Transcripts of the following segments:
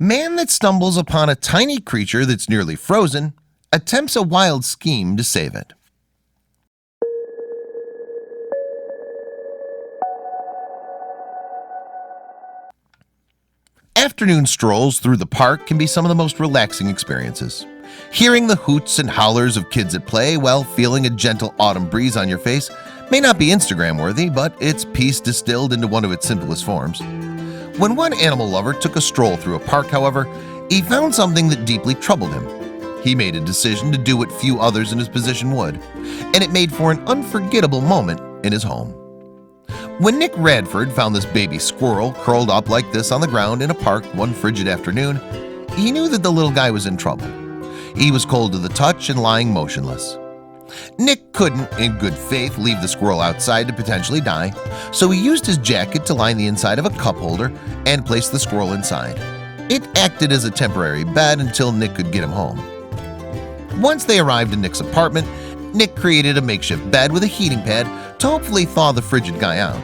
Man that stumbles upon a tiny creature that's nearly frozen attempts a wild scheme to save it. Afternoon strolls through the park can be some of the most relaxing experiences. Hearing the hoots and hollers of kids at play while feeling a gentle autumn breeze on your face may not be Instagram worthy, but it's peace distilled into one of its simplest forms. When one animal lover took a stroll through a park, however, he found something that deeply troubled him. He made a decision to do what few others in his position would, and it made for an unforgettable moment in his home. When Nick Radford found this baby squirrel curled up like this on the ground in a park one frigid afternoon, he knew that the little guy was in trouble. He was cold to the touch and lying motionless. Nick couldn't, in good faith, leave the squirrel outside to potentially die, so he used his jacket to line the inside of a cup holder and place the squirrel inside. It acted as a temporary bed until Nick could get him home. Once they arrived in Nick's apartment, Nick created a makeshift bed with a heating pad to hopefully thaw the frigid guy out.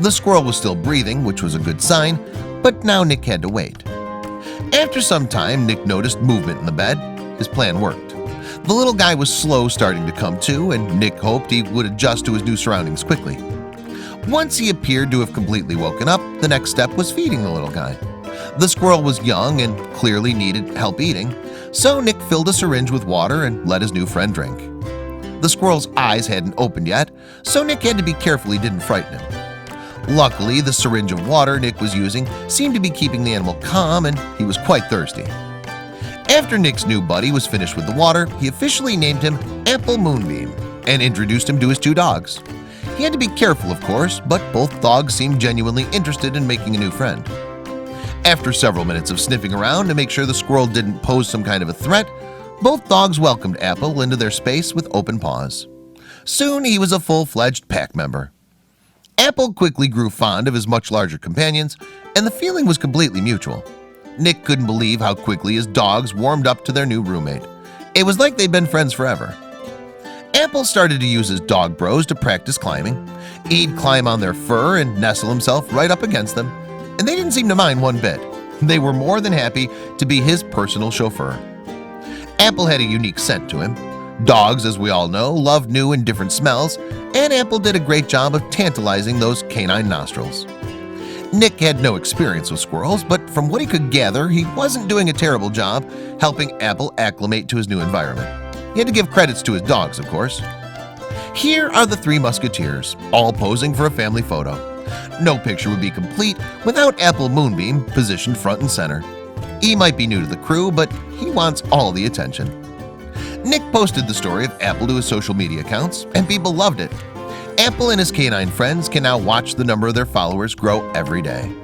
The squirrel was still breathing, which was a good sign, but now Nick had to wait. After some time, Nick noticed movement in the bed. His plan worked. The little guy was slow starting to come to, and Nick hoped he would adjust to his new surroundings quickly. Once he appeared to have completely woken up, the next step was feeding the little guy. The squirrel was young and clearly needed help eating, so Nick filled a syringe with water and let his new friend drink. The squirrel's eyes hadn't opened yet, so Nick had to be careful he didn't frighten him. Luckily, the syringe of water Nick was using seemed to be keeping the animal calm, and he was quite thirsty. After Nick's new buddy was finished with the water, he officially named him Apple Moonbeam and introduced him to his two dogs. He had to be careful, of course, but both dogs seemed genuinely interested in making a new friend. After several minutes of sniffing around to make sure the squirrel didn't pose some kind of a threat, both dogs welcomed Apple into their space with open paws. Soon he was a full-fledged pack member. Apple quickly grew fond of his much larger companions, and the feeling was completely mutual. Nick couldn't believe how quickly his dogs warmed up to their new roommate. It was like they'd been friends forever. Apple started to use his dog bros to practice climbing. He'd climb on their fur and nestle himself right up against them, and they didn't seem to mind one bit. They were more than happy to be his personal chauffeur. Apple had a unique scent to him. Dogs, as we all know, love new and different smells, and Apple did a great job of tantalizing those canine nostrils. Nick had no experience with squirrels, but from what he could gather, he wasn't doing a terrible job helping Apple acclimate to his new environment. He had to give credits to his dogs, of course. Here are the three musketeers, all posing for a family photo. No picture would be complete without Apple Moonbeam positioned front and center. He might be new to the crew, but he wants all the attention. Nick posted the story of Apple to his social media accounts, and people loved it. Apple and his canine friends can now watch the number of their followers grow every day.